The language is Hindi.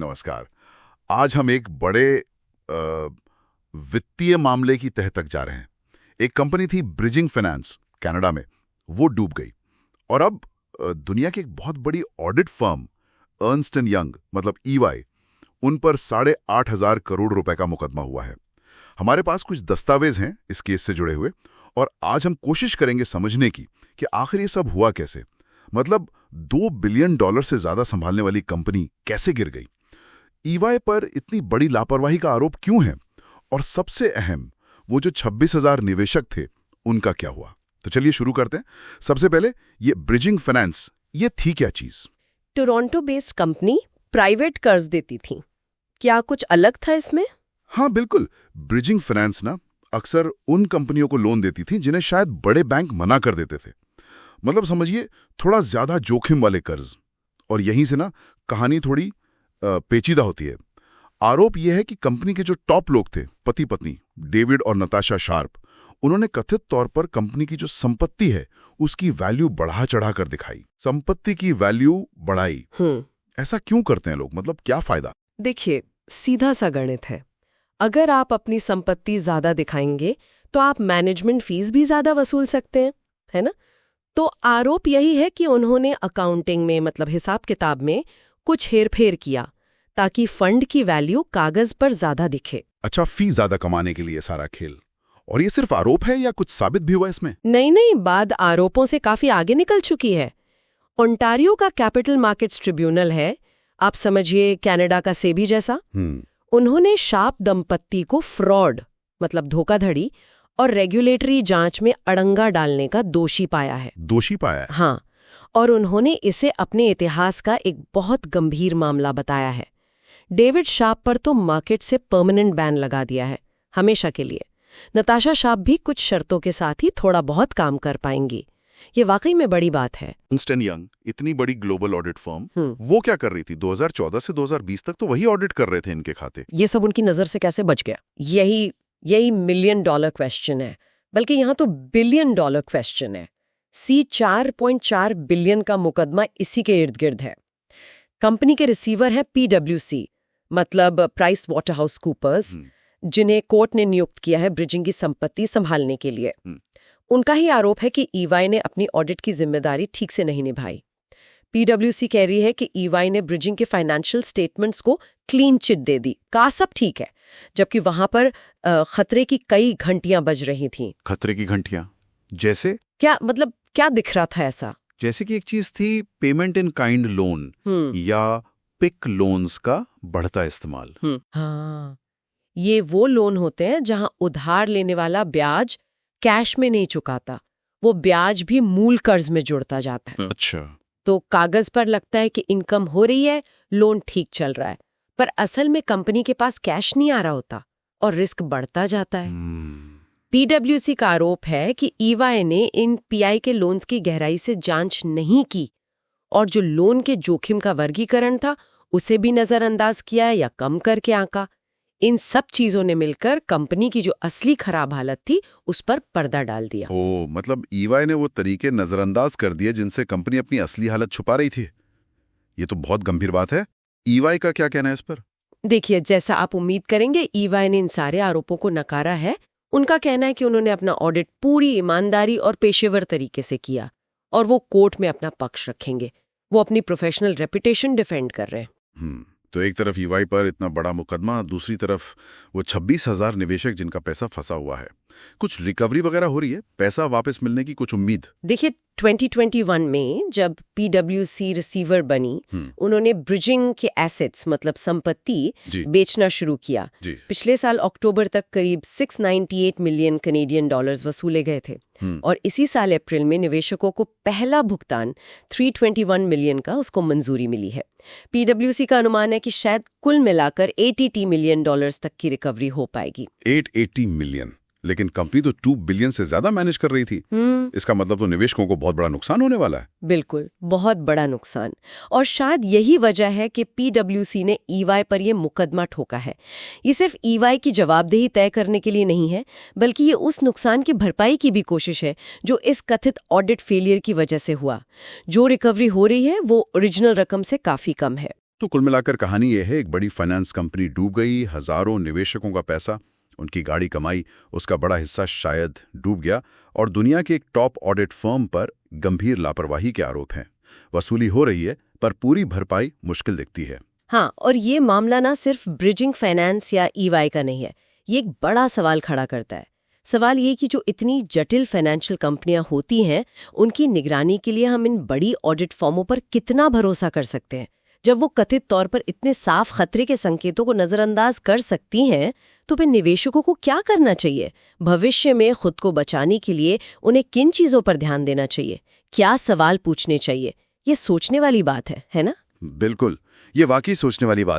नमस्कार। आज हम एक बड़े वित्तीय मामले की तह तक जा रहे हैं। एक कंपनी थी ब्रिजिंग फाइनेंस, कनाडा में, वो डूब गई। और अब दुनिया की एक बहुत बड़ी audit firm Ernst and young मतलब EY, उन पर 8,500 करोड़ रुपए का मुकदमा हुआ है। हमारे पास कुछ दस्तावेज हैं इस केस से जुड़े हुए, और आज हम कोशिश करेंगे समझने की कि आखिर ये सब हुआ कैसे। मतलब $2 बिलियन से ज्यादा संभालने वाली कंपनी कैसे गिर गई, EY पर इतनी बड़ी लापरवाही का आरोप क्यों है, और सबसे अहम, वो जो 26,000 निवेशक थे उनका क्या हुआ। तो चलिए शुरू करते हैं। सबसे पहले ये ब्रिजिंग फाइनेंस, ये थी क्या चीज? टोरंटो बेस्ड कंपनी प्राइवेट कर्ज देती थी। क्या कुछ अलग था इसमें? हाँ बिल्कुल। ब्रिजिंग फाइनेंस ना अक्सर उन कंपनियों को लोन देती थी जिन्हें शायद बड़े बैंक मना कर देते थे। मतलब समझिए, थोड़ा ज्यादा जोखिम वाले कर्ज। और यहीं से ना कहानी थोड़ी पेचीदा होती है। आरोप यह है कि कंपनी के जो टॉप लोग थे, पति पत्नी डेविड और नताशा शार्प, उन्होंने कथित तौर पर कंपनी की जो संपत्ति है उसकी वैल्यू बढ़ा चढ़ा कर दिखाई। संपत्ति की वैल्यू बढ़ाई। ऐसा क्यों करते हैं लोग? मतलब क्या फायदा? देखिए, सीधा सा गणित है। अगर आप अपनी संपत्ति ज्यादा दिखाएंगे तो आप मैनेजमेंट फीस भी ज्यादा वसूल सकते हैं, है ना? तो आरोप यही है कि उन्होंने अकाउंटिंग में, मतलब हिसाब किताब में, कुछ हेरफेर किया ताकि फंड की वैल्यू कागज पर ज्यादा दिखे। अच्छा, फी ज्यादा कमाने के लिए सारा खेल। और ये सिर्फ आरोप है या कुछ साबित भी हुआ इसमें? नहीं, बात आरोपों से काफी आगे निकल चुकी है। ओंटारियो का कैपिटल मार्केट्स ट्रिब्यूनल है, आप समझिए कनाडा का सेबी जैसा। उन्होंने शार्प दंपत्ति को फ्रॉड, मतलब धोखाधड़ी और रेगुलेटरी जांच में अड़ंगा डालने का दोषी पाया है। दोषी पाया है? हाँ, और उन्होंने इसे अपने इतिहास का एक बहुत गंभीर मामला बताया है। डेविड शार्प पर तो मार्केट से परमानेंट बैन लगा दिया है, हमेशा के लिए। नताशा शार्प भी कुछ शर्तों के साथ ही थोड़ा बहुत काम कर पाएंगी। ये वाकई में बड़ी बात है। अर्नस्ट एंड यंग, इतनी बड़ी ग्लोबल ऑडिट फर्म, वो क्या कर रही थी? 2014 से 2020 तक तो वही ऑडिट कर रहे थे इनके खाते। ये सब उनकी नजर से कैसे बच गया? यही $1 मिलियन क्वेश्चन है, बल्कि यहाँ तो $1 बिलियन क्वेश्चन है। $4.4 बिलियन का मुकदमा इसी के इर्द गिर्द है। कंपनी के रिसीवर हैं PwC, मतलब प्राइस वाटरहाउस कूपर्स, जिन्हें कोर्ट ने नियुक्त किया है ब्रिजिंग की संपत्ति संभालने के लिए। उनका ही आरोप है कि EY ने अपनी ऑडिट की जिम्मेदारी ठीक से नहीं निभाई। PwC कह रही है कि EY ने ब्रिजिंग के फाइनेंशियल स्टेटमेंट्स को क्लीन चिट दे दी, कहा सब ठीक है, जबकि वहां पर खतरे की कई घंटियां बज रही थीं। खतरे की घंटियां? जैसे क्या दिख रहा था ऐसा? जैसे कि एक चीज थी पेमेंट इन काइंड लोन या पिक लोन्स का बढ़ता इस्तेमाल। हाँ, ये वो लोन होते हैं जहां उधार लेने वाला ब्याज कैश में नहीं चुकाता, वो ब्याज भी मूल कर्ज में जुड़ता जाता है। अच्छा। तो कागज पर लगता है कि इनकम हो रही है, लोन ठीक चल रहा है, पर असल में कंपनी के पास कैश नहीं आ रहा होता और रिस्क बढ़ता जाता है। PwC का आरोप है कि EY ने इन PI के लोन्स की गहराई से जांच नहीं की और जो लोन के जोखिम का वर्गीकरण था उसे भी नजरअंदाज किया या कम करके आंका। इन सब चीजों ने मिलकर कंपनी की जो असली खराब हालत थी उस पर पर्दा डाल दिया। मतलब EY ने वो तरीके नजरअंदाज कर दिए जिनसे कंपनी अपनी असली हालत छुपा रही थी। ये तो बहुत गंभीर बात है। EY का क्या कहना है इस पर? देखिए, जैसा आप उम्मीद करेंगे, EY ने इन सारे आरोपों को नकारा है। उनका कहना है कि उन्होंने अपना ऑडिट पूरी ईमानदारी और पेशेवर तरीके से किया और वो कोर्ट में अपना पक्ष रखेंगे। वो अपनी प्रोफेशनल रेपुटेशन डिफेंड कर रहे हैं। तो एक तरफ EY पर इतना बड़ा मुकदमा, दूसरी तरफ वो 26,000 निवेशक जिनका पैसा फंसा हुआ है। कुछ रिकवरी वगैरह हो रही है? पैसा वापस मिलने की कुछ उम्मीद? देखिए, 2021 में जब PwC रिसीवर बनी, उन्होंने ब्रिजिंग के एसेट्स, मतलब संपत्ति, बेचना शुरू किया। पिछले साल अक्टूबर तक करीब $698 मिलियन कनेडियन डॉलर्स वसूले गए थे और इसी साल अप्रैल में निवेशकों को पहला भुगतान $321 मिलियन का उसको मंजूरी मिली है। PwC का अनुमान है कि शायद कुल मिलाकर $80 मिलियन तक की रिकवरी हो पाएगी। 880 मिलियन? लेकिन कंपनी तो 2 बिलियन से ज्यादा मैनेज कर रही थी। इसका मतलब तो निवेशकों को बहुत बड़ा नुकसान होने वाला है। बिल्कुल, बहुत बड़ा नुकसान। और शायद यही वजह है कि PwC ने EY पर यह मुकदमा ठोका है। ये सिर्फ EY की जवाबदेही तय करने के लिए नहीं है, बल्कि ये उस नुकसान की भरपाई की भी कोशिश है जो इस कथित ऑडिट फेलियर की वजह से हुआ। जो रिकवरी हो रही है वो ओरिजिनल रकम से काफी कम है। तो कुल मिलाकर कहानी यह है, एक बड़ी फाइनेंस कंपनी डूब गई, हजारों निवेशकों का पैसा, उनकी गाड़ी कमाई, उसका बड़ा हिस्सा शायद डूब गया, और दुनिया के एक टॉप ऑडिट फर्म पर गंभीर लापरवाही के आरोप हैं। वसूली हो रही है, पर पूरी भरपाई मुश्किल दिखती है। हाँ, और ये मामला ना सिर्फ ब्रिजिंग फाइनेंस या ईवाई का नहीं है, ये एक बड़ा सवाल खड़ा करता है। सवाल ये कि जो इतनी जटिल फाइनेंशियल कंपनियां होती हैं, उनकी निगरानी के लिए हम इन बड़ी ऑडिट फर्मों पर कितना भरोसा कर सकते हैं? जब वो कथित तौर पर इतने साफ खतरे के संकेतों को नजरअंदाज कर सकती हैं, तो फिर निवेशकों को क्या करना चाहिए? भविष्य में खुद को बचाने के लिए उन्हें किन चीजों पर ध्यान देना चाहिए? क्या सवाल पूछने चाहिए? ये सोचने वाली बात है ना? बिल्कुल, ये वाकई सोचने वाली बात